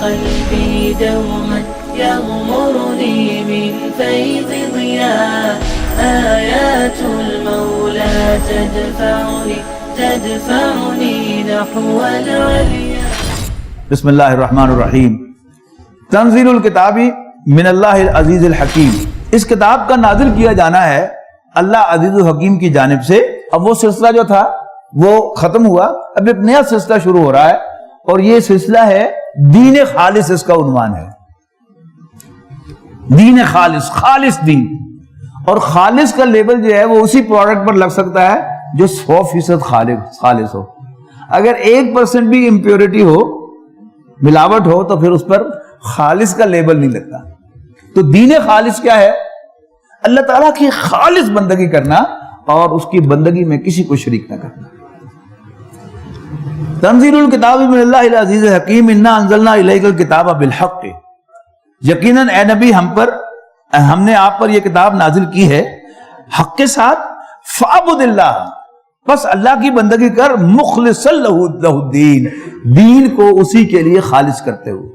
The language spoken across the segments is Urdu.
قلبي دوما يغمرني من فيض ضياء آيات المولى تدفعني نحو العليا. بسم اللہ الرحمن الرحیم. تنزیل الکتاب من اللہ العزیز الحکیم. اس کتاب کا نازل کیا جانا ہے اللہ عزیز الحکیم کی جانب سے. اب وہ سلسلہ جو تھا وہ ختم ہوا, اب ایک نیا سلسلہ شروع ہو رہا ہے, اور یہ سلسلہ ہے دین خالص. اس کا عنوان ہے دین خالص, خالص دین. اور خالص کا لیبل جو ہے وہ اسی پروڈکٹ پر لگ سکتا ہے جو 100% خالص ہو. اگر 1% بھی امپیورٹی ہو, ملاوٹ ہو, تو پھر اس پر خالص کا لیبل نہیں لگتا. تو دین خالص کیا ہے؟ اللہ تعالیٰ کی خالص بندگی کرنا اور اس کی بندگی میں کسی کو شریک نہ کرنا. تنزیل الکتاب من اللہ العزیز الحکیم انا انزلنا الیک الکتاب بالحق. یقیناً اے نبی ہم نے آپ پر یہ کتاب نازل کی ہے حق کے ساتھ. فاعبد اللہ, بس اللہ کی بندگی کر, مخلصا لہ الدین, دین کو اسی کے لیے خالص کرتے ہوئے.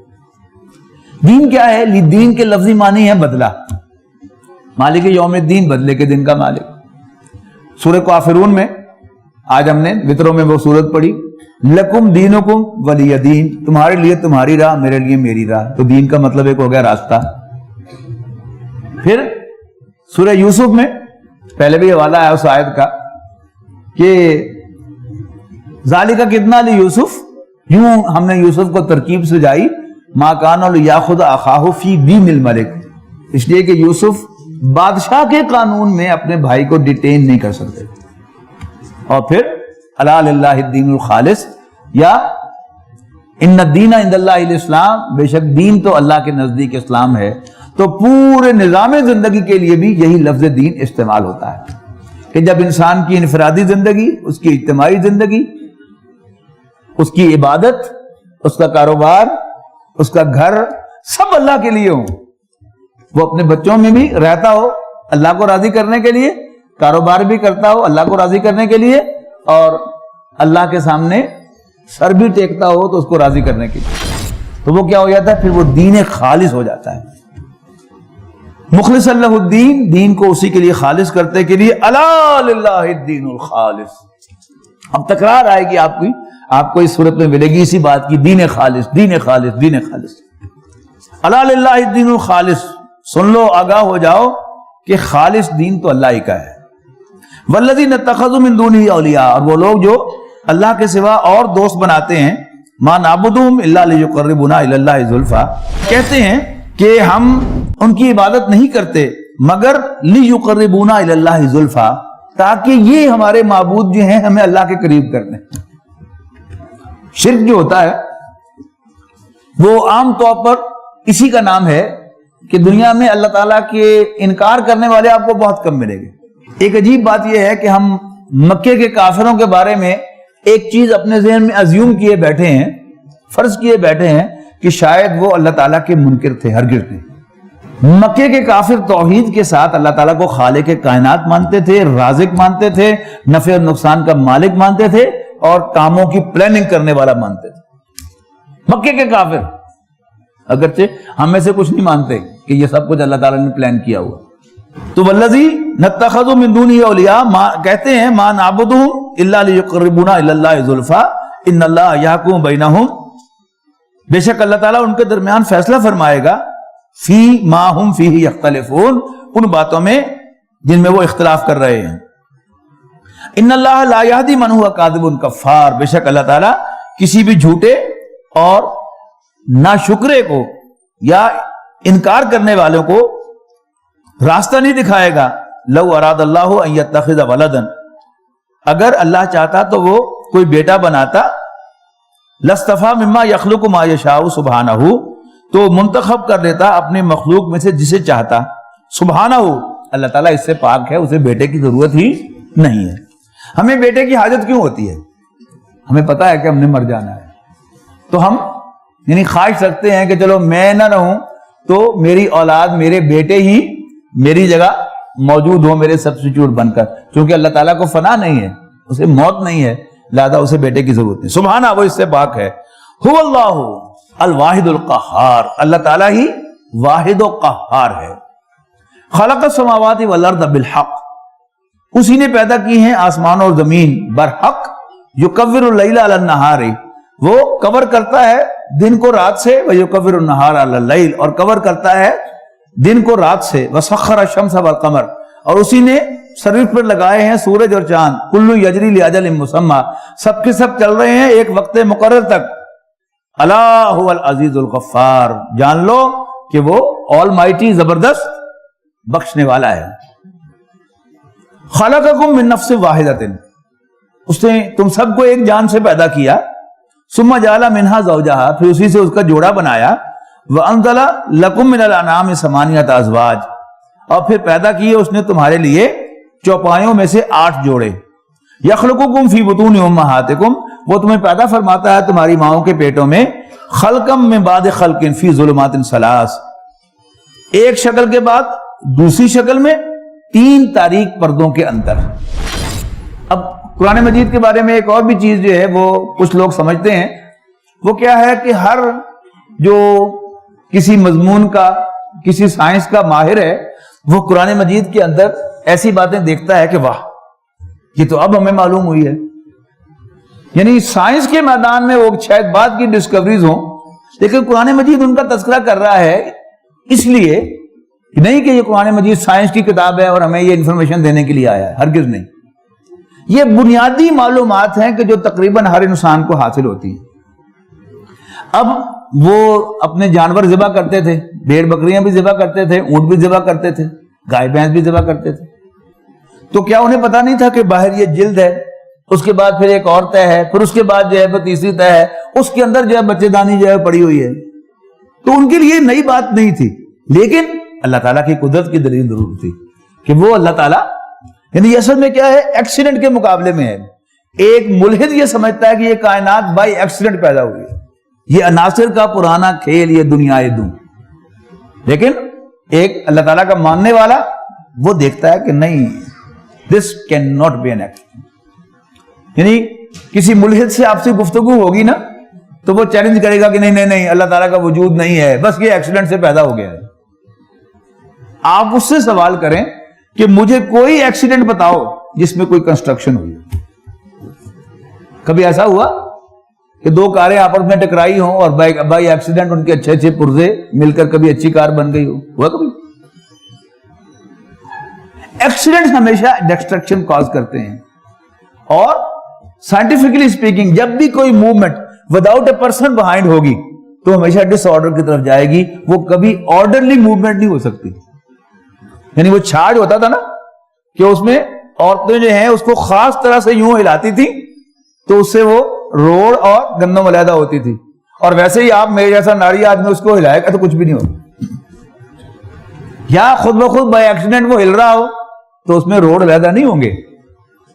دین کیا ہے؟ دین کے لفظی معنی ہے بدلہ. مالک یوم الدین, بدلے کے دن کا مالک. سورہ کافرون میں آج ہم نے وطروں میں وہ سورت پڑھی, لکم دینکم ولی دین, تمہارے لیے تمہاری راہ, میرے لیے میری راہ. تو دین کا مطلب ایک ہو گیا راستہ. پھر سورہ یوسف میں پہلے بھی حوالہ ہے اس آیت کا کہ ذالک کدنا لیوسف, یوں ہم نے یوسف کو ترکیب سجائی, ما کان لیاخذ اخاہ فی دین الملک, اس لیے کہ یوسف بادشاہ کے قانون میں اپنے بھائی کو ڈیٹین نہیں کر سکتے. اور پھر الا للہ الدین الخالص, یا ان الدین عند اللہ الاسلام, بے شک دین تو اللہ کے نزدیک اسلام ہے. تو پورے نظام زندگی کے لیے بھی یہی لفظ دین استعمال ہوتا ہے کہ جب انسان کی انفرادی زندگی, اس کی اجتماعی زندگی, اس کی عبادت, اس کا کاروبار, اس کا گھر, سب اللہ کے لیے ہوں. وہ اپنے بچوں میں بھی رہتا ہو اللہ کو راضی کرنے کے لیے, کاروبار بھی کرتا ہو اللہ کو راضی کرنے کے لیے, اور اللہ کے سامنے سر بھی ٹیکتا ہو تو اس کو راضی کرنے کے لیے. تو وہ کیا ہو جاتا ہے؟ پھر وہ دین خالص ہو جاتا ہے. مخلص اللہ الدین, دین کو اسی کے لیے خالص کرتے کے لیے. الا للہ الدین الخالص. اب تکرار آئے گی آپ کو اس صورت میں ملے گی اسی بات کی, دین خالص, دین خالص, دین خالص. الا للہ الدین الخالص, سن لو, آگاہ ہو جاؤ کہ خالص دین تو اللہ ہی کا ہے. والذین اتخذوا من دونہ اولیاء, اور وہ لوگ جو اللہ کے سوا اور دوست بناتے ہیں, ما نعبدہم الا لیقربونا الی اللہ زلفی, کہتے ہیں کہ ہم ان کی عبادت نہیں کرتے مگر لیقربونا الی اللہ زلفی, تاکہ یہ ہمارے معبود جو ہیں ہمیں اللہ کے قریب کر دیں. شرک جو ہوتا ہے وہ عام طور پر اسی کا نام ہے کہ دنیا میں اللہ تعالیٰ کے انکار کرنے والے آپ کو بہت کم ملیں گے. ایک عجیب بات یہ ہے کہ ہم مکے کے کافروں کے بارے میں ایک چیز اپنے ذہن میں ازیوم کیے بیٹھے ہیں, فرض کیے بیٹھے ہیں کہ شاید وہ اللہ تعالیٰ کے منکر تھے, ہرگز نہیں. مکے کے کافر توحید کے ساتھ اللہ تعالیٰ کو خالق کائنات مانتے تھے, رازق مانتے تھے, نفع اور نقصان کا مالک مانتے تھے, اور کاموں کی پلاننگ کرنے والا مانتے تھے. مکے کے کافر, اگرچہ ہم میں سے کچھ نہیں مانتے کہ یہ سب کچھ اللہ تعالیٰ نے پلان کیا ہوا. تو والذین اتخذوا من دونہ اولیاء, کہتے ہیں ما نعبدہم الا لیقربونا الی اللہ زلفی ان اللہ یحکم بینہم, بے شک اللہ تعالیٰ ان کے درمیان فیصلہ فرمائے گا, فی ما ہم فیہ یختلفون, ان باتوں میں جن میں وہ اختلاف کر رہے ہیں. ان اللہ لا یہدی من هو کاذب کفار, بے شک اللہ تعالیٰ کسی بھی جھوٹے اور ناشکرے کو یا انکار کرنے والوں کو راستہ نہیں دکھائے گا. لو اراد اللہ ان یتخذ ولدا, اگر اللہ چاہتا تو وہ کوئی بیٹا بناتا, لاصطفیٰ مما یخلق ما یشاء سبحانہ, تو منتخب کر دیتا اپنے مخلوق میں سے جسے چاہتا. سبحانہ, اللہ تعالیٰ اس سے پاک ہے, اسے بیٹے کی ضرورت ہی نہیں ہے. ہمیں بیٹے کی حاجت کیوں ہوتی ہے؟ ہمیں پتا ہے کہ ہم نے مر جانا ہے, تو ہم یعنی خواہش رکھتے ہیں کہ چلو میں نہ رہوں تو میری اولاد, میرے بیٹے ہی میری جگہ موجود ہو, میرے سبسٹیٹیوٹ بن کر. چونکہ اللہ تعالیٰ کو فنا نہیں ہے, اسے موت نہیں ہے, لہذا اسے بیٹے کی ضرورت نہیں. سبحانہ, وہ اس سے پاک ہے. هو اللہ, الواحد القہار، اللہ تعالیٰ ہی واحد و قہار ہے۔ خلق السماوات والارض بالحق، اسی نے پیدا کی ہیں آسمان اور زمین برحق۔ یکور اللیل علی النہار، وہ کور کرتا ہے دن کو رات سے، ویکور النہار علی اللیل، اور کور کرتا ہے دن کو رات سے۔ وسخر الشمس والقمر، اور اسی نے سروس پر لگائے ہیں سورج اور چاند۔ کل یجری لاجل مسمی، سب کے سب چل رہے ہیں ایک وقت مقرر تک۔ الا هو العزیز الغفار، جان لو کہ وہ آل مائٹی زبردست بخشنے والا ہے۔ خلقکم من نفس واحدۃ، اس نے تم سب کو ایک جان سے پیدا کیا۔ ثم جعل منها زوجہا، پھر اسی سے اس کا جوڑا بنایا۔ وانزل لکم من الانعام ثمانیۃ ازواج، اور پھر پیدا کیے اس نے تمہارے لیے چوپایوں میں سے 8 جوڑے۔ یخلقکم فی بطون امہاتکم، وہ تمہیں پیدا فرماتا ہے تمہاری ماؤں کے پیٹوں میں۔ خلقم من بعد خلق فی ظلمات ثلاث، ایک شکل کے بعد دوسری شکل میں 3 تاریک پردوں کے اندر۔ اب قرآن مجید کے بارے میں ایک اور بھی چیز جو ہے وہ کچھ لوگ سمجھتے ہیں، وہ کیا ہے کہ ہر جو کسی مضمون کا، کسی سائنس کا ماہر ہے، وہ قرآن مجید کے اندر ایسی باتیں دیکھتا ہے کہ واہ، یہ تو اب ہمیں معلوم ہوئی ہے۔ یعنی سائنس کے میدان میں وہ شاید بعد کی ڈسکوریز ہوں، لیکن قرآن مجید ان کا تذکرہ کر رہا ہے اس لیے نہیں کہ یہ قرآن مجید سائنس کی کتاب ہے اور ہمیں یہ انفارمیشن دینے کے لیے آیا ہے، ہرگز نہیں۔ یہ بنیادی معلومات ہیں کہ جو تقریباً ہر انسان کو حاصل ہوتی ہیں۔ اب وہ اپنے جانور ذبح کرتے تھے، بھیڑ بکریاں بھی ذبح کرتے تھے، اونٹ بھی ذبح کرتے تھے، گائے بھینس بھی ذبح کرتے تھے، تو کیا انہیں پتا نہیں تھا کہ باہر یہ جلد ہے، اس کے بعد پھر ایک اور تہ ہے، پھر اس کے بعد جو ہے وہ تیسری تہ ہے، اس کے اندر جو ہے بچے دانی جو ہے پڑی ہوئی ہے۔ تو ان کے لیے نئی بات نہیں تھی، لیکن اللہ تعالیٰ کی قدرت کی دلیل ضرور تھی کہ وہ اللہ تعالیٰ، یعنی اصل میں کیا ہے، ایکسیڈنٹ کے مقابلے میں ہے۔ ایک ملحد یہ سمجھتا ہے کہ یہ کائنات بائی ایکسیڈنٹ پیدا ہوئی ہے، یہ عناصر کا پرانا کھیل، یہ دنیا دوں، لیکن ایک اللہ تعالیٰ کا ماننے والا وہ دیکھتا ہے کہ نہیں، this can not be an accident. یعنی کسی ملحد سے آپ سے گفتگو ہوگی نا تو وہ چیلنج کرے گا کہ نہیں نہیں نہیں، اللہ تعالیٰ کا وجود نہیں ہے، بس یہ ایکسیڈنٹ سے پیدا ہو گیا ہے۔ آپ اس سے سوال کریں کہ مجھے کوئی ایکسیڈنٹ بتاؤ جس میں کوئی کنسٹرکشن ہوئی۔ کبھی ایسا ہوا کہ 2 کاریں آپس میں ٹکرائی ہوں اور بائی ایکسیڈنٹ ان کے اچھے اچھے پرزے مل کر کبھی اچھی کار بن گئی ہوا کبھی؟ ایکسیڈنٹ ہمیشہ ڈسٹرکشن کاز کرتے ہیں، اور سائنٹیفکلی اسپیکنگ جب بھی کوئی movement without a person behind ہوگی تو ہمیشہ ڈس آرڈر کی طرف جائے گی، وہ کبھی آرڈرلی موومنٹ نہیں ہو سکتی۔ یعنی وہ چھاڑ ہوتا تھا نا کہ اس میں عورتیں جو ہیں اس کو خاص طرح سے یوں ہلاتی تھی تو اس سے وہ روڑ اور گندم علیحدہ ہوتی تھی، اور ویسے ہی آپ میرے جیسا ناری آدمی اس کو ہلائے گا تو کچھ بھی نہیں ہوتا، یا خود بخود بائی ایکسیڈنٹ وہ ہل رہا ہو تو اس میں روڑ علیحدہ نہیں ہوں گے۔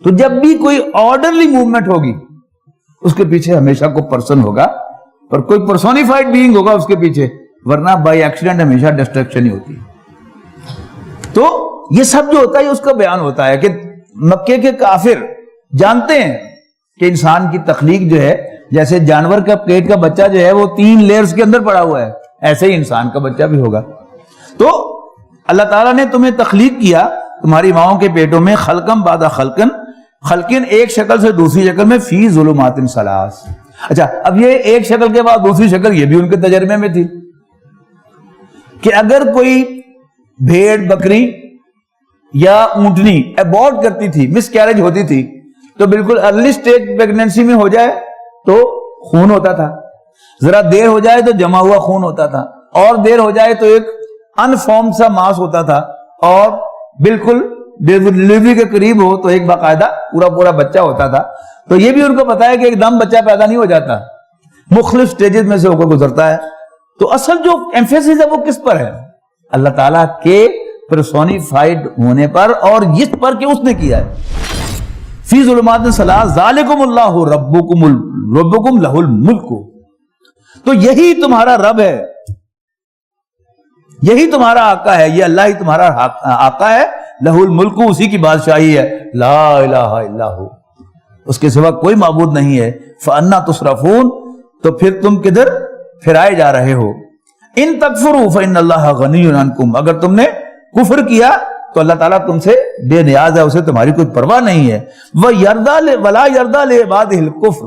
تو جب بھی کوئی آرڈرلی موومنٹ ہوگی اس کے پیچھے ہمیشہ کوئی پرسن ہوگا اور کوئی پرسونیفائڈ بینگ ہوگا اس کے پیچھے، ورنہ بائی ایکسیڈنٹ ہمیشہ ڈسٹرکشن ہی ہوتی ہے۔ تو یہ سب جو ہوتا ہے اس کا بیان ہوتا ہے کہ مکے کے کافر جانتے ہیں کہ انسان کی تخلیق جو ہے، جیسے جانور کا پیٹ کا بچہ جو ہے وہ 3 لیئرز کے اندر پڑا ہوا ہے، ایسے ہی انسان کا بچہ بھی ہوگا۔ تو اللہ تعالیٰ نے تمہیں تخلیق کیا تمہاری ماؤں کے پیٹوں میں، خلقم بعد خلقن، خلقن ایک شکل سے دوسری شکل میں، فی ظلمات ثلاث۔ اچھا، اب یہ ایک شکل کے بعد دوسری شکل، یہ بھی ان کے تجربے میں تھی کہ اگر کوئی بھیڑ بکری یا اونٹنی ابورٹ کرتی تھی، مس کیریج ہوتی تھی، تو بالکل ارلی سٹیج پریگننسی میں ہو جائے تو خون ہوتا تھا، ذرا دیر ہو جائے تو جمع ہوا خون ہوتا تھا، اور دیر ہو جائے تو ایک انفارم سا ماس ہوتا تھا، اور بالکل ڈیلیوری کے قریب ہو تو ایک باقاعدہ پورا بچہ ہوتا تھا۔ تو یہ بھی ان کو پتا ہے کہ ایک دم بچہ پیدا نہیں ہو جاتا، مختلف سٹیجز میں سے ہو کر گزرتا ہے۔ تو اصل جو ایمفیسس ہے وہ کس پر ہے؟ اللہ تعالیٰ کے پرسونیفائڈ ہونے پر، اور اس پر کہ اس نے کیا ہے۔ فی ظلمات ثلاث ذالکم اللہ ربکم لہ الملک، تو یہی تمہارا رب ہے، یہی تمہارا آقا ہے، یہ اللہ ہی تمہارا آقا ہے، لہ الملک، اسی کی بادشاہی ہے، لا الہ الا ہو، اس کے سوا کوئی معبود نہیں ہے۔ فانا تصرفون، تو پھر تم کدھر پھرائے جا رہے ہو. ان تکفروا فإن اللہ غنی عنکم، اگر تم نے کفر کیا تو اللہ تعالیٰ تم سے بے نیاز ہے، اسے تمہاری کوئی پرواہ نہیں ہے. ولا یرضی لعبادہ الکفر،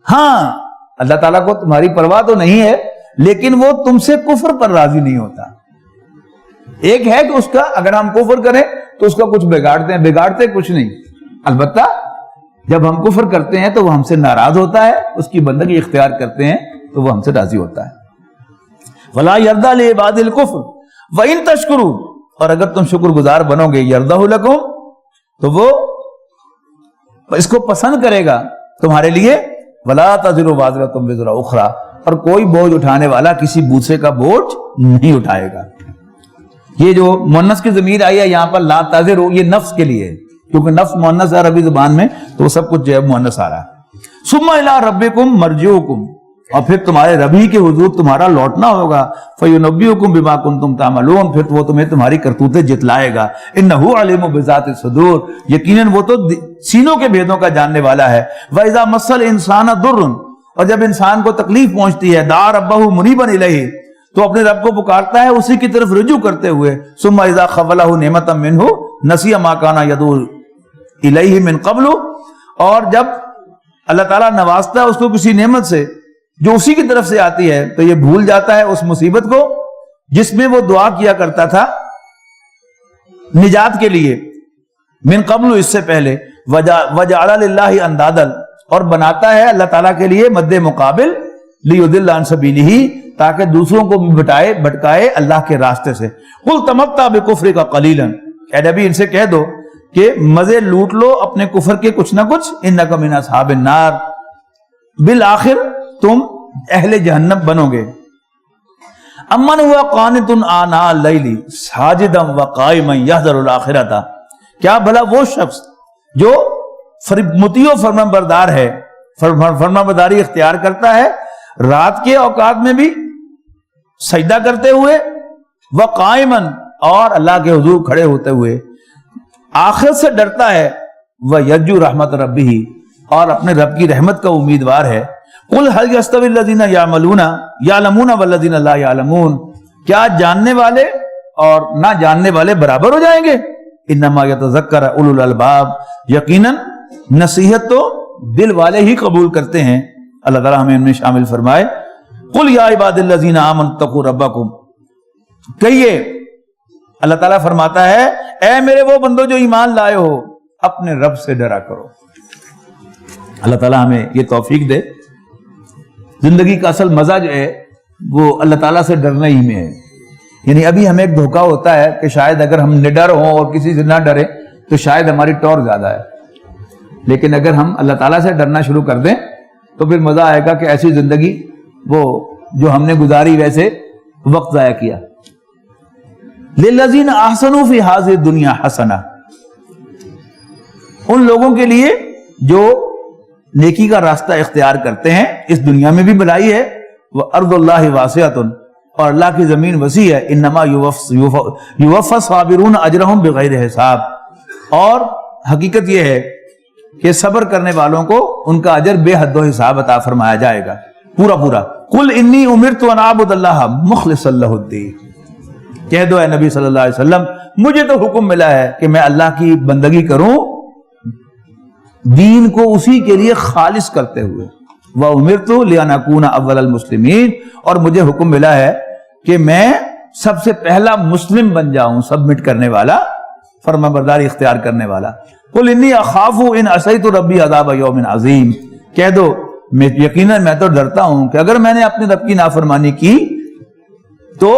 ہاں اللہ تعالیٰ کو تمہاری پرواہ تو نہیں ہے لیکن وہ تم سے کفر پر راضی نہیں ہوتا. ایک ہے کہ اس کا اگر ہم کفر کریں تو اس کا کچھ بگاڑتے ہیں، بگاڑتے کچھ نہیں، البتہ جب ہم کفر کرتے ہیں تو وہ ہم سے ناراض ہوتا ہے، اس کی بندگی اختیار کرتے ہیں تو وہ ہم سے راضی ہوتا ہے. ولا یرضی لعبادہ الکفر وان تشکروا، اور اگر تم شکر گزار بنو گے یرضہ لکم، تو وہ اس کو پسند کرے گا تمہارے لیے. ولا تزر وازرۃ وزر اخری، اور کوئی بوجھ اٹھانے والا کسی دوسرے کا بوجھ نہیں اٹھائے گا. یہ جو مؤنث کی ضمیر آئی ہے یہاں پر لا تزر، یہ نفس کے لیے، کیونکہ نفس مؤنث ہے عربی زبان میں تو وہ سب کچھ جو ہے مؤنث آ رہا ہے. ثم الی ربکم مرجعکم، اور پھر تمہارے رب ہی کے حضور تمہارا لوٹنا ہوگا. فینبئکم بما کنتم تعملون، پھر وہ تمہیں تمہاری کرتوتیں جتلائے گا. انہ علیم بذات الصدور، یقیناً وہ تو سینوں کے بھیدوں کا جاننے والا ہے. واذا مس الانسان ضر، اور جب انسان کو تکلیف پہنچتی ہے، دعا ربہ منیبا الیہ، تو اپنے رب کو پکارتا ہے اسی کی طرف رجوع کرتے ہوئے. ثم اذا خولہ نعمتا منہ نسی ما کان یدعو الیہ من قبل، اور جب اللہ تعالیٰ نوازتا ہے اس کو کسی نعمت سے جو اسی کی طرف سے آتی ہے تو یہ بھول جاتا ہے اس مصیبت کو جس میں وہ دعا کیا کرتا تھا نجات کے لیے. من قبل، اس سے پہلے. وجعل للہ اندادا، اور بناتا ہے اللہ تعالیٰ کے لیے مد مقابل، لیضل عن سبیلہ، تاکہ دوسروں کو بھی بھٹکائے اللہ کے راستے سے. قل تمتع بکفرک قلیلا، اے نبی ان سے کہہ دو کہ مزے لوٹ لو اپنے کفر کے کچھ نہ کچھ. انک من اصحاب النار، بالآخر تم اہل جہنم بنو گے. امن ہوا قانت آناء اللیل ساجدا وقائما یحذر الآخرۃ، کیا بھلا وہ شخص جو مطیع و فرمان بردار ہے، فرمان برداری اختیار کرتا ہے رات کے اوقات میں بھی سجدہ کرتے ہوئے، وقائما، اور اللہ کے حضور کھڑے ہوتے ہوئے آخرت سے ڈرتا ہے، ویرجو رحمت ربہ، اور اپنے رب کی رحمت کا امیدوار ہے. قل هل يستوي الذين يعلمون والذين لا يعلمون، کیا جاننے والے اور نہ جاننے والے برابر ہو جائیں گے؟ انما يتذکر اولو الالباب، یقیناً نصیحت تو دل والے ہی قبول کرتے ہیں. اللہ تعالیٰ ہمیں ان میں شامل فرمائے. قل یا عباد الذین آمنوا اتقوا ربکم، کہیے اللہ تعالیٰ فرماتا ہے اے میرے وہ بندو جو ایمان لائے ہو، اپنے رب سے ڈرا کرو. اللہ تعالیٰ ہمیں یہ توفیق دے. زندگی کا اصل مزہ جو ہے وہ اللہ تعالیٰ سے ڈرنے ہی میں ہے. یعنی ابھی ہمیں ایک دھوکہ ہوتا ہے کہ شاید اگر ہم نڈر ہوں اور کسی سے نہ ڈریں تو شاید ہماری ٹور زیادہ ہے، لیکن اگر ہم اللہ تعالیٰ سے ڈرنا شروع کر دیں تو پھر مزہ آئے گا کہ ایسی زندگی وہ جو ہم نے گزاری ویسے وقت ضائع کیا. للذین احسنوا فی ہذہ الدنیا حسنہ، ان لوگوں کے لیے جو نیکی کا راستہ اختیار کرتے ہیں اس دنیا میں بھی بھلائی ہے. وارض اللہ واسعۃ، اور اللہ کی زمین وسیع ہے. انما یوفی الصابرون اجرہم بغیر حساب، اور حقیقت یہ ہے کہ صبر کرنے والوں کو ان کا اجر بے حد و حساب عطا فرمایا جائے گا پورا پورا. قل انی امرت ان اعبد اللہ مخلصا لہ الدین، کہہ دو اے نبی صلی اللہ علیہ وسلم مجھے تو حکم ملا ہے کہ میں اللہ کی بندگی کروں دین کو اسی کے لیے خالص کرتے ہوئے. وَأُمِرْتُ لِأَنْ أَكُونَ أَوَّلَ الْمُسْلِمِينَ، اور مجھے حکم ملا ہے کہ میں سب سے پہلا مسلم بن جاؤں، سبمٹ کرنے والا، فرمانبرداری اختیار کرنے والا. قُلْ إِنِّي أَخَافُ إِنْ عَصَيْتُ رَبِّي عَذَابَ يَوْمٍ عَظِيمٍ، کہہ دو یقیناً میں تو ڈرتا ہوں کہ اگر میں نے اپنے رب کی نافرمانی کی تو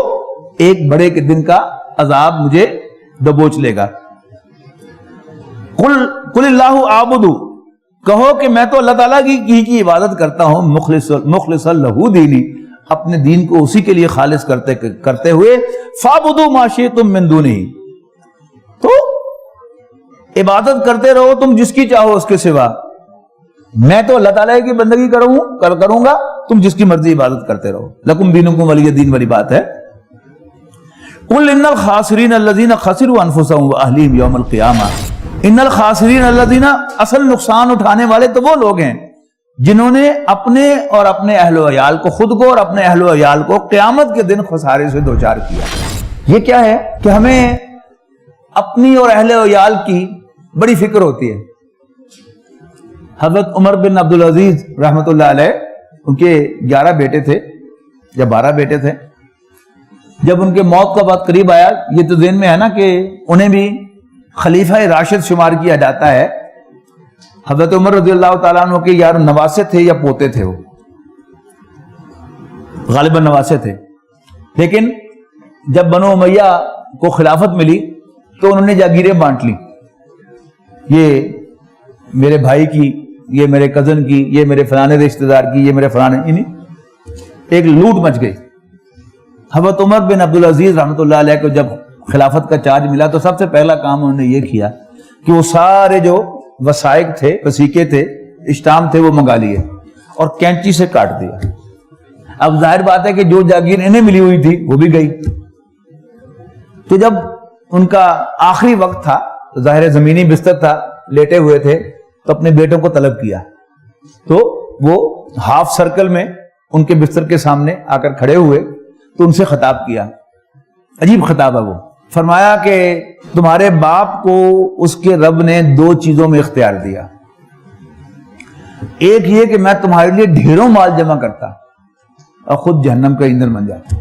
ایک بڑے کے دن کا عذاب مجھے دبوچ لے گا. قل اللہ اعبدو، کہو کہ میں تو اللہ تعالیٰ کی عبادت کرتا ہوں مخلصا لہ دینی، اپنے دین کو اسی کے لیے خالص کرتے ہوئے. فاعبدوا ما شئتم من دونہ، تو عبادت کرتے رہو تم جس کی چاہو اس کے سوا. میں تو اللہ تعالیٰ کی بندگی کروں گا، تم جس کی مرضی عبادت کرتے رہو. لکم دینکم ولی دین والی بات ہے. قل ان الخاسرین الذین خسروا انفسهم واہلیہم یوم القیامہ، ان الخاسرین الذین، اصل نقصان اٹھانے والے تو وہ لوگ ہیں جنہوں نے اپنے اور اپنے اہل و عیال کو، خود کو اور اپنے اہل و عیال کو قیامت کے دن خسارے سے دوچار کیا۔ یہ کیا ہے کہ ہمیں اپنی اور اہل و عیال کی بڑی فکر ہوتی ہے۔ حضرت عمر بن عبدالعزیز رحمۃ اللہ علیہ، ان کے 11 بیٹے تھے یا 12 بیٹے تھے۔ جب ان کے موت کا وقت قریب آیا، یہ تو ذہن میں ہے نا کہ انہیں بھی خلیفہ راشد شمار کیا جاتا ہے۔ حضرت عمر رضی اللہ تعالیٰ عنہ کے یا نواسے تھے یا پوتے تھے، وہ غالباً نواسے تھے، لیکن جب بنو امیہ کو خلافت ملی تو انہوں نے جاگیریں بانٹ لی، یہ میرے بھائی کی، یہ میرے کزن کی، یہ میرے فلانے رشتہ دار کی، یہ میرے فلانے، یعنی ایک لوٹ مچ گئی۔ حضرت عمر بن عبدالعزیز رحمۃ اللہ علیہ کو جب خلافت کا چارج ملا تو سب سے پہلا کام انہوں نے یہ کیا کہ وہ سارے جو وثائق تھے، وثیقے تھے، اسٹام تھے، وہ منگا لیے اور کینچی سے کاٹ دیا۔ اب ظاہر بات ہے کہ جو جاگیر انہیں ملی ہوئی تھی وہ بھی گئی۔ تو جب ان کا آخری وقت تھا، ظاہر زمینی بستر تھا، لیٹے ہوئے تھے، تو اپنے بیٹوں کو طلب کیا، تو وہ ہاف سرکل میں ان کے بستر کے سامنے آ کر کھڑے ہوئے تو ان سے خطاب کیا۔ عجیب خطاب ہے وہ۔ فرمایا کہ تمہارے باپ کو اس کے رب نے 2 چیزوں میں اختیار دیا، ایک یہ کہ میں تمہارے لیے ڈھیروں مال جمع کرتا اور خود جہنم کا ایندھن بن جاتا،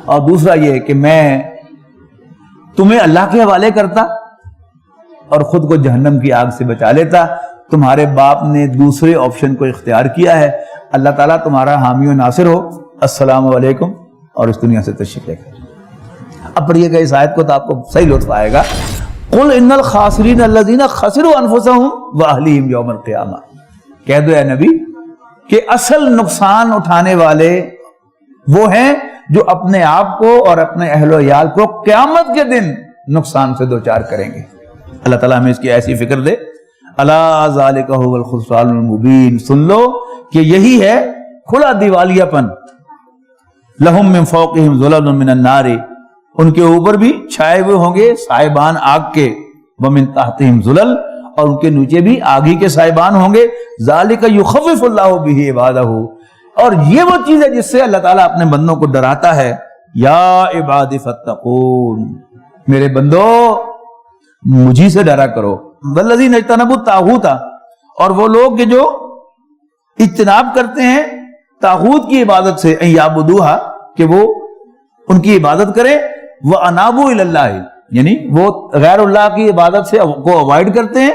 اور دوسرا یہ کہ میں تمہیں اللہ کے حوالے کرتا اور خود کو جہنم کی آگ سے بچا لیتا۔ تمہارے باپ نے دوسرے آپشن کو اختیار کیا ہے۔ اللہ تعالیٰ تمہارا حامی و ناصر ہو۔ السلام علیکم، اور اس دنیا سے تشریف لے کر اب پڑھیے گا اس آیت کو تو آپ کو صحیح لطف آئے گا۔ قل ان الخاسرین الذین خسروا انفسهم واہلیہم یوم القیامہ، کہہ دو اے نبی کہ اصل نقصان اٹھانے والے وہ ہیں جو اپنے آپ کو اور اپنے اہل و عیال کو قیامت کے دن نقصان سے دوچار کریں گے۔ اللہ تعالیٰ ہمیں اس کی ایسی فکر دے۔ الا ذالک هو الخسران المبین، سن لو کہ یہی ہے کھلا دیوالیہ پن۔ لہم من فوقہم ظلل من النار، ان کے اوپر بھی چھائے ہوئے ہوں گے سائبان آگ کے، ومن تحتہم ظلل، اور ان کے نیچے بھی آگ ہی کے سائبان ہوں گے۔ ذالک یخوف اللہ بہ عبادہ، اور یہ وہ چیز ہے جس سے اللہ تعالیٰ اپنے بندوں کو ڈراتا ہے۔ یا عباد فاتقون، میرے بندو مجھی سے ڈرا کرو۔ والذین اجتنبوا الطاغوت، اور وہ لوگ کہ جو اجتناب کرتے ہیں طاغوت کی عبادت سے، ان یعبدوہا، کہ وہ ان کی عبادت کریں، وانابوا الی اللہ، یعنی وہ غیر اللہ کی عبادت سے کو اوائڈ کرتے ہیں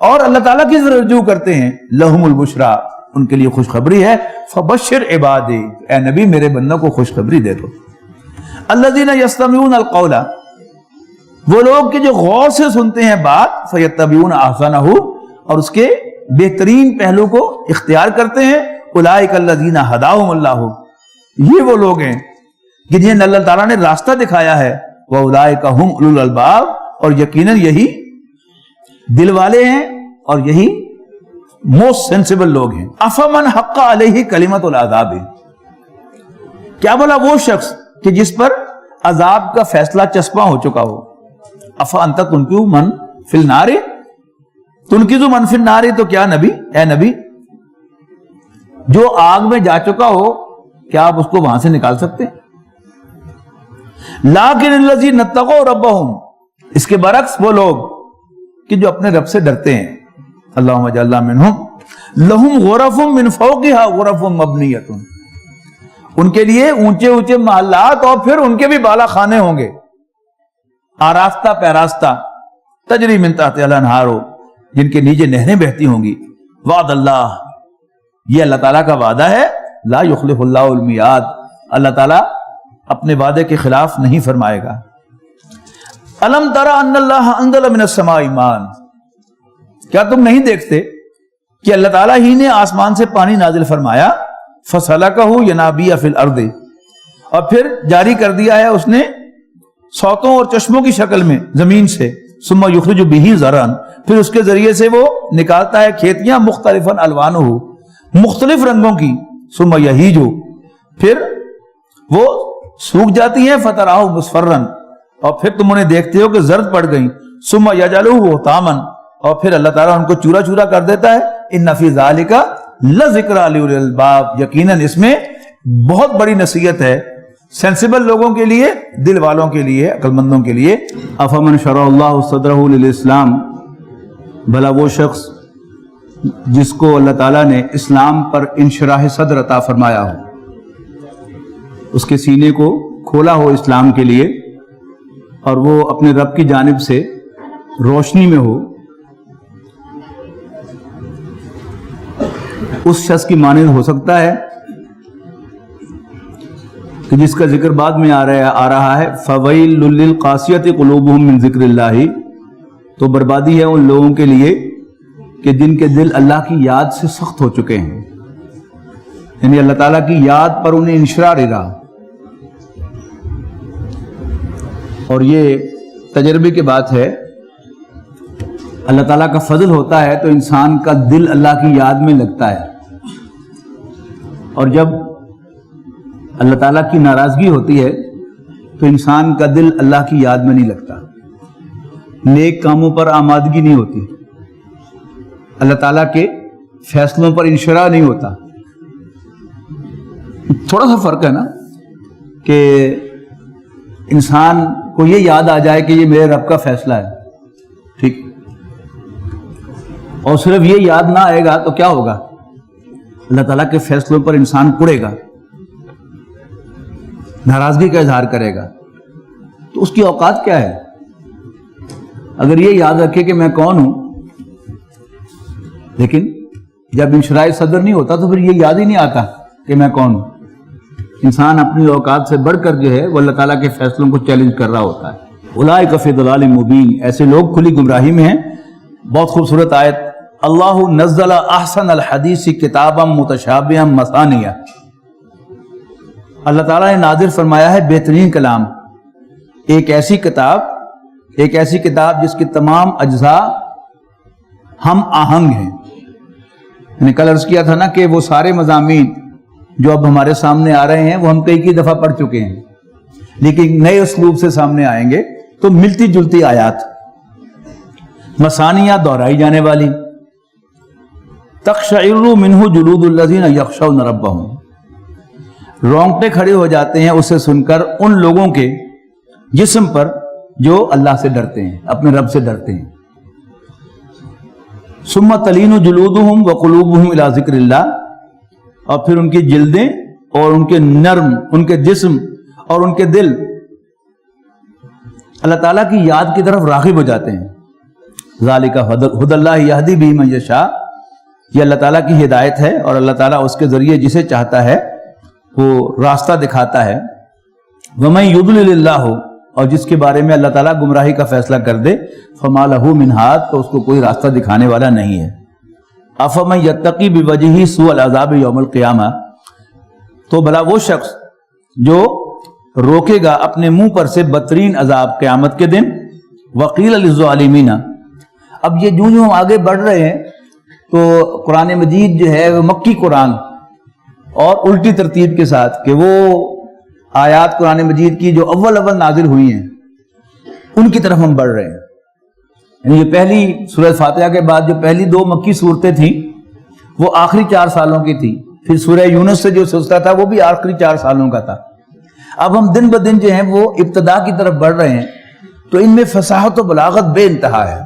اور اللہ تعالیٰ کی رجوع کرتے ہیں۔ لہم البشریٰ، ان کے لیے خوشخبری ہے۔ فبشر عبادی، اے نبی میرے بندوں کو خوشخبری دے دو۔ الذین یستمعون القول، وہ لوگ کہ جو غور سے سنتے ہیں بات، فیتبعون احسنہ، اور اس کے بہترین پہلو کو اختیار کرتے ہیں۔ اولئک الذین ہداہم اللہ، یہ وہ لوگ ہیں کہ جنہیں اللہ تعالیٰ نے راستہ دکھایا ہے۔ وَأُولَئِكَ هُمْ أُولُو الْأَلْبَابِ، اور یقیناً یہی دل والے ہیں اور یہی موسٹ سینسیبل لوگ ہیں۔ أَفَمَنْ حَقَّ عَلَيْهِ كَلِمَةُ الْعَذَابِ، کیا بولا وہ شخص کہ جس پر عذاب کا فیصلہ چسپاں ہو چکا ہو۔ أَفَأَنْتَ تُنْقِذُ مَنْ فِي النَّارِ، تُنْقِذُ مَنْ فِي النَّارِ، تو کیا نبی، اے نبی جو آگ میں جا چکا ہو کیا آپ اس کو وہاں سے نکال سکتے ہیں؟ لیکن الذین اتقوا ربہم، اس کے برعکس وہ لوگ کہ جو اپنے رب سے ڈرتے ہیں، اللہم اجعلنا منہم، لہم غرف من فوقہا غرف مبنیۃ، ان کے لیے اونچے اونچے محلات اور پھر ان کے بھی بالا خانے ہوں گے، آراستہ پیراستہ، تجری من تحتہا الانہار، جن کے نیچے نہریں بہتی ہوں گی۔ وعد اللہ، یہ اللہ تعالیٰ کا وعدہ ہے۔ لا یخلف اللہ المیعاد، اللہ تعالیٰ اپنے وعدے کے خلاف نہیں فرمائے گا۔ الم تری ان اللہ انزل من السماء ماء، کیا تم نہیں دیکھتے کہ اللہ تعالیٰ ہی نے آسمان سے پانی نازل فرمایا، فسلکہ ینابیع فی الارض، اور پھر جاری کر دیا ہے اس نے سوتوں اور چشموں کی شکل میں زمین سے، ثم یخرج بہ زرعا، پھر اس کے ذریعے سے وہ نکالتا ہے کھیتیاں، مختلفا الوانہ، مختلف رنگوں کی، ثم یہیج، پھر وہ سوکھ جاتی ہیں، فتراہ مصفرا، اور پھر تم انہیں دیکھتے ہو کہ زرد پڑ گئیں، ثم یجعلہ حطاما، اور پھر اللہ تعالیٰ ان کو چورا چورا کر دیتا ہے، ان فی ذالک لذکری لاولی الالباب، یقیناً اس میں بہت بڑی نصیحت ہے سینسیبل لوگوں کے لیے، دل والوں کے لیے، عقل مندوں کے لیے۔ افمن شرح اللہ صدرہ للاسلام، بھلا وہ شخص جس کو اللہ تعالیٰ نے اسلام پر انشراح صدر عطا فرمایا ہو، اس کے سینے کو کھولا ہو اسلام کے لیے، اور وہ اپنے رب کی جانب سے روشنی میں ہو، اس شخص کی مانند ہو سکتا ہے کہ جس کا ذکر بعد میں آ رہا ہے فویل للقاسیۃ قلوبہم من ذکر اللہ، تو بربادی ہے ان لوگوں کے لیے کہ جن کے دل اللہ کی یاد سے سخت ہو چکے ہیں، یعنی اللہ تعالیٰ کی یاد پر انہیں انشراح نہیں رہا۔ اور یہ تجربے کی بات ہے، اللہ تعالیٰ کا فضل ہوتا ہے تو انسان کا دل اللہ کی یاد میں لگتا ہے، اور جب اللہ تعالیٰ کی ناراضگی ہوتی ہے تو انسان کا دل اللہ کی یاد میں نہیں لگتا، نیک کاموں پر آمادگی نہیں ہوتی، اللہ تعالیٰ کے فیصلوں پر انشراح نہیں ہوتا۔ تھوڑا سا فرق ہے نا کہ انسان کو یہ یاد آ جائے کہ یہ میرے رب کا فیصلہ ہے، ٹھیک، اور صرف یہ یاد نہ آئے گا تو کیا ہوگا؟ اللہ تعالیٰ کے فیصلوں پر انسان کڑے گا، ناراضگی کا اظہار کرے گا، تو اس کی اوقات کیا ہے؟ اگر یہ یاد رکھے کہ میں کون ہوں، لیکن جب انشراح صدر نہیں ہوتا تو پھر یہ یاد ہی نہیں آتا کہ میں کون ہوں۔ انسان اپنی اوقات سے بڑھ کر جو ہے وہ اللہ تعالیٰ کے فیصلوں کو چیلنج کر رہا ہوتا ہے۔ اولئک فی ضلال مبین، ایسے لوگ کھلی گمراہی میں ہیں۔ بہت خوبصورت آیت، اللہ نزل احسن الحدیث کتابا متشابہا مثانیہ، اللہ تعالیٰ نے نازل فرمایا ہے بہترین کلام، ایک ایسی کتاب جس کے تمام اجزاء ہم آہنگ ہیں۔ یعنی کل عرض کیا تھا نا کہ وہ سارے مضامین جو اب ہمارے سامنے آ رہے ہیں وہ ہم کئی دفعہ پڑھ چکے ہیں، لیکن نئے اسلوب سے سامنے آئیں گے تو ملتی جلتی آیات، مثانیہ دہرائی جانے والی، تقشعر منہ جلود الذین یخشون ربہم، رونگٹے کھڑے ہو جاتے ہیں اسے سن کر ان لوگوں کے جسم پر جو اللہ سے ڈرتے ہیں، اپنے رب سے ڈرتے ہیں۔ ثم تلین جلودہم وقلوبہم الی ذکر اللہ، اور پھر ان کی جلدیں اور ان کے نرم، ان کے جسم اور ان کے دل اللہ تعالیٰ کی یاد کی طرف راغب ہو جاتے ہیں۔ ذالک ھدی اللہ یہدی بہ من یشاء، یہ اللہ تعالیٰ کی ہدایت ہے اور اللہ تعالیٰ اس کے ذریعے جسے چاہتا ہے وہ راستہ دکھاتا ہے۔ وَمَن يُضْلِلِ اللَّهُ، اور جس کے بارے میں اللہ تعالیٰ گمراہی کا فیصلہ کر دے، فَمَا لَهُ مِنْ هَادٍ، تو اس کو کوئی راستہ دکھانے والا نہیں ہے۔ أَفَمَن يَتَّقِي بِوَجْهِهِ سُوءَ الْعَذَابِ يَوْمَ الْقِيَامَةِ، تو بھلا وہ شخص جو روکے گا اپنے منہ پر سے بدترین عذاب قیامت کے دن۔ وَقِيلَ لِلظَّالِمِينَ، اب یہ جو ہم آگے بڑھ رہے ہیں تو قرآن مجید جو ہے وہ مکی قرآن اور الٹی ترتیب کے ساتھ کہ وہ آیات قرآن مجید کی جو اول نازل ہوئی ہیں ان کی طرف ہم بڑھ رہے ہیں۔ یعنی یہ پہلی سورہ فاتحہ کے بعد جو پہلی 2 مکی صورتیں تھیں وہ آخری 4 سالوں کی تھی، پھر سورہ یونس سے جو سلسلہ تھا وہ بھی آخری 4 سالوں کا تھا۔ اب ہم دن بدن جو ہیں وہ ابتدا کی طرف بڑھ رہے ہیں، تو ان میں فصاحت و بلاغت بے انتہا ہے،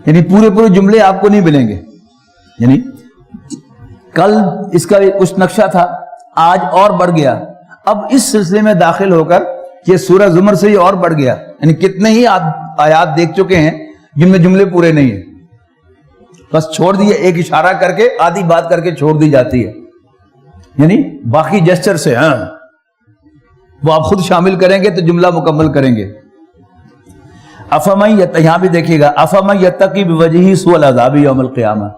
یعنی پورے جملے آپ کو نہیں ملیں گے۔ یعنی کل اس کا کچھ نقشہ تھا، آج اور بڑھ گیا، اب اس سلسلے میں داخل ہو کر یہ سورہ زمر سے یہ اور بڑھ گیا، یعنی کتنے ہی آیات دیکھ چکے ہیں جن میں جملے پورے نہیں ہیں، بس چھوڑ دیے، ایک اشارہ کر کے آدھی بات کر کے چھوڑ دی جاتی ہے، یعنی باقی جسچر سے ہاں وہ آپ خود شامل کریں گے تو جملہ مکمل کریں گے۔ افمن یہاں بھی دیکھیے گا، افمن یتقی بوجہہ سوء العذاب یوم القیامہ،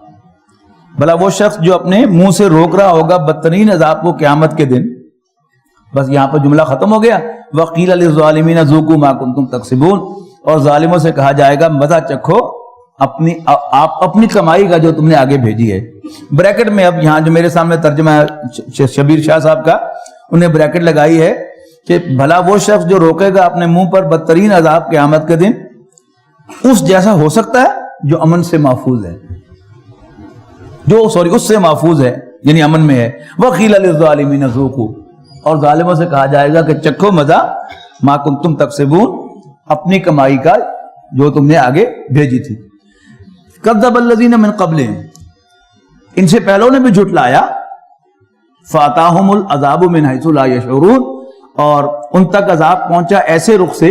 بھلا وہ شخص جو اپنے منہ سے روک رہا ہوگا بدترین عذاب کو قیامت کے دن۔ بس یہاں پر جملہ ختم ہو گیا۔ وقیل للظالمین ذوقوا ما کنتم تکسبون، اور ظالموں سے کہا جائے گا مزہ چکھو آپ اپنی کمائی کا جو تم نے آگے بھیجی ہے۔ بریکٹ میں اب یہاں جو میرے سامنے ترجمہ ہے شبیر شاہ صاحب کا، انہیں بریکٹ لگائی ہے کہ بھلا وہ شخص جو روکے گا اپنے منہ پر بدترین عذاب قیامت کے دن، اس جیسا ہو سکتا ہے جو امن سے محفوظ ہے۔ اس سے محفوظ ہے یعنی امن میں ہے. وَقِيلَ لِلظَّالِمِينَ ذُوقُوا، اور ظالموں سے کہا جائے گا کہ چکھو مزہ ما کنتم تکسبون، اپنی کمائی کا جو تم نے آگے بھیجی تھی. کذب الذین من قبلہم، ان سے پہلوں نے بھی جھٹلایا. فاتاہم العذاب من حیث لا یشعرون، اور ان تک عذاب پہنچا ایسے رخ سے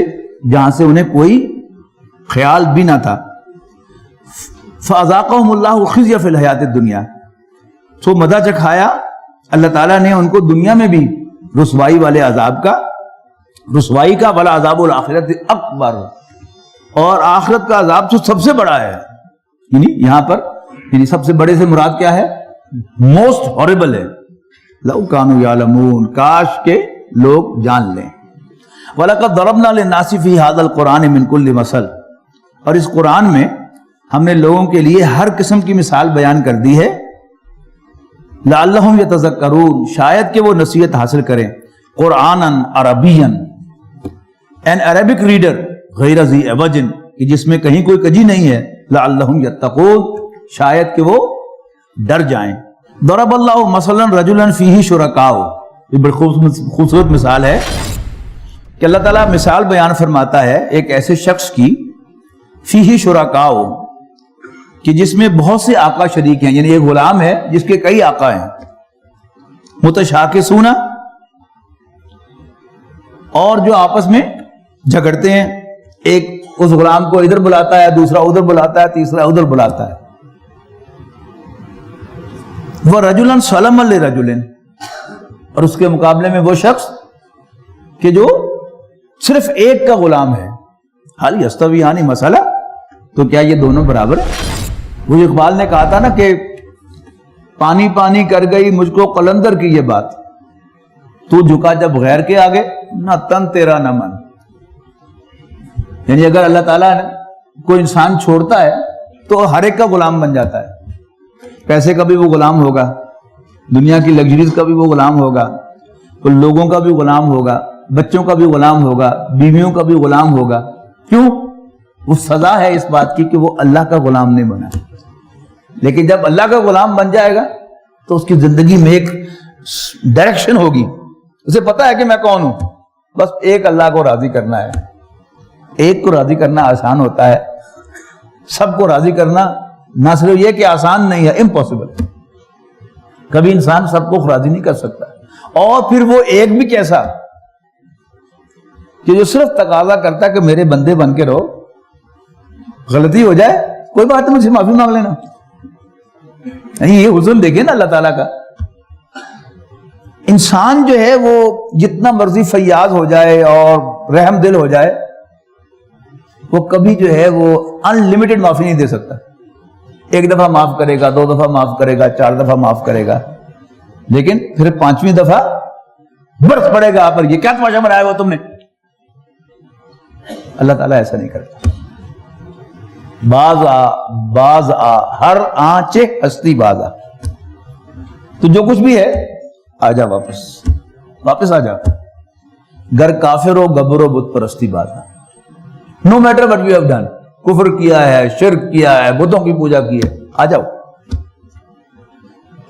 جہاں سے انہیں کوئی خیال بھی نہ تھا. فاذاقہم اللہ خزی فی الحیات الدنیا، سو مزہ چکھایا اللہ تعالیٰ نے ان کو دنیا میں بھی رسوائی والے عذاب کا، رسوائی کا. ولا عذاب الآخرت اکبر، اور آخرت کا عذاب تو سب سے بڑا ہے. یعنی یہاں پر یعنی سب سے بڑے سے مراد کیا ہے؟ موسٹ ہاربل ہے. لو کانوا یعلمون، کاش کے لوگ جان لیں. وَلَقَدْ ضَرَبْنَا لِلنَّاسِ فِي هَذَا الْقُرْآنِ مِنْ كُلِّ مَثَلٍ، اور اس قرآن میں ہم نے لوگوں کے لیے ہر قسم کی مثال بیان کر دی ہے. لَعَلَّهُمْ يَتَذَكَّرُونَ، شاید کہ وہ نصیحت حاصل کریں. قرآنًا عربیًا، an Arabic reader غیر ذی عوج، کہ جس میں کہیں کوئی کجی نہیں ہے. لَعَلَّهُمْ يَتَّقُونَ، شاید کہ وہ ڈر جائیں. ضرب اللہ مثلا رجلا فیہ شرکاء، یہ بڑی خوبصورت مثال ہے کہ اللہ تعالیٰ مثال بیان فرماتا ہے ایک ایسے شخص کی، فیہ شرکاء، کہ جس میں بہت سے آقا شریک ہیں. یعنی ایک غلام ہے جس کے کئی آقا ہیں. متشاکسون، اور جو آپس میں جھگڑتے ہیں. ایک اس غلام کو ادھر بلاتا ہے، دوسرا ادھر بلاتا ہے، تیسرا ادھر بلاتا ہے. وَرَجُلًا سَلَمًا لِرَجُلٍ، اور اس کے مقابلے میں وہ شخص کہ جو صرف ایک کا غلام ہے. حال یستویان مسئلہ، تو کیا یہ دونوں برابر ہیں؟ وہ اقبال نے کہا تھا نا کہ پانی پانی کر گئی مجھ کو قلندر کی یہ بات، تو جھکا جب غیر کے آگے، نہ تن تیرا نہ من. یعنی اگر اللہ تعالیٰ نے کوئی انسان چھوڑتا ہے تو ہر ایک کا غلام بن جاتا ہے. پیسے کا بھی وہ غلام ہوگا، دنیا کی لگژریز کا بھی وہ غلام ہوگا، تو لوگوں کا بھی غلام ہوگا، بچوں کا بھی غلام ہوگا، بیویوں کا بھی غلام ہوگا. کیوں؟ وہ سزا ہے اس بات کی کہ وہ اللہ کا غلام نہیں بنا. لیکن جب اللہ کا غلام بن جائے گا تو اس کی زندگی میں ایک ڈائریکشن ہوگی. اسے پتا ہے کہ میں کون ہوں، بس ایک اللہ کو راضی کرنا ہے. ایک کو راضی کرنا آسان ہوتا ہے، سب کو راضی کرنا نہ صرف یہ کہ آسان نہیں ہے، امپاسبل. کبھی انسان سب کو راضی نہیں کر سکتا. اور پھر وہ ایک بھی کیسا کہ جو صرف تقاضا کرتا ہے کہ میرے بندے بن کے رہو، غلطی ہو جائے کوئی بات نہیں، مجھ سے معافی مانگ لینا. نہیں، یہ حسن دیکھیں نا اللہ تعالیٰ کا. انسان جو ہے وہ جتنا مرضی فیاض ہو جائے اور رحم دل ہو جائے، وہ کبھی جو ہے وہ انلمیٹڈ معافی نہیں دے سکتا. ایک دفعہ معاف کرے گا، دو دفعہ معاف کرے گا، چار دفعہ معاف کرے گا، لیکن پھر پانچویں دفعہ برس پڑے گا آپ پر، یہ کیا تماشا بنایا ہوا تم نے. اللہ تعالیٰ ایسا نہیں کرتا. باز آ ہر آنچ ہستی باز آ، تو جو کچھ بھی ہے آ جا، واپس آ جا. گر کافر ہو گبر و بت پرستی باز آ. No matter what you have done, کفر کیا ہے، شرک کیا ہے، بتوں کی پوجا کی ہے، آ جاؤ.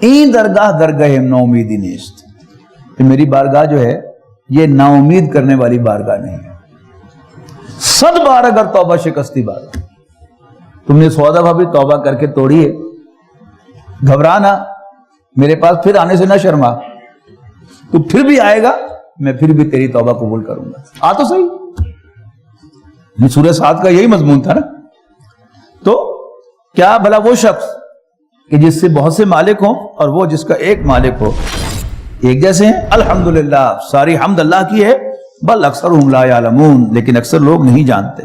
این درگاہ درگاہ نو امیدی نیست، میری بارگاہ جو ہے یہ نا امید کرنے والی بارگاہ نہیں ہے. 100 بار اگر توبہ شکستی بار، تم نے 100 دفعہ بھی توبہ کر کے توڑی ہے، گھبرانا، میرے پاس پھر آنے سے نہ شرما، تو پھر بھی آئے گا، میں پھر بھی تیری توبہ قبول کروں گا. آ تو صحیح. سورہ سعد کا یہی مضمون تھا نا. تو کیا بھلا وہ شخص کہ جس سے بہت سے مالک ہوں اور وہ جس کا ایک مالک ہو، ایک جیسے ہیں؟ الحمدللہ، ساری حمد اللہ کی ہے. بل اکثرهم لا یعلمون، لیکن اکثر لوگ نہیں جانتے.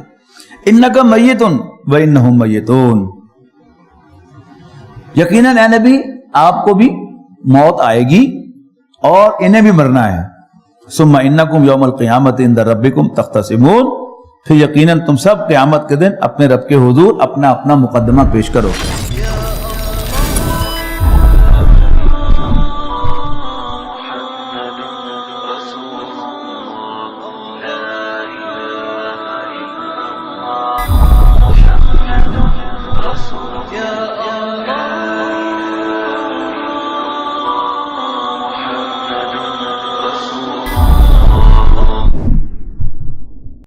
انک میت وانہم میتون، یقیناً اے نبی آپ کو بھی موت آئے گی اور انہیں بھی مرنا ہے. ثم انکم یوم القیامت عند ربکم تختصمون، پھر یقیناً تم سب قیامت کے دن اپنے رب کے حضور اپنا اپنا مقدمہ پیش کرو.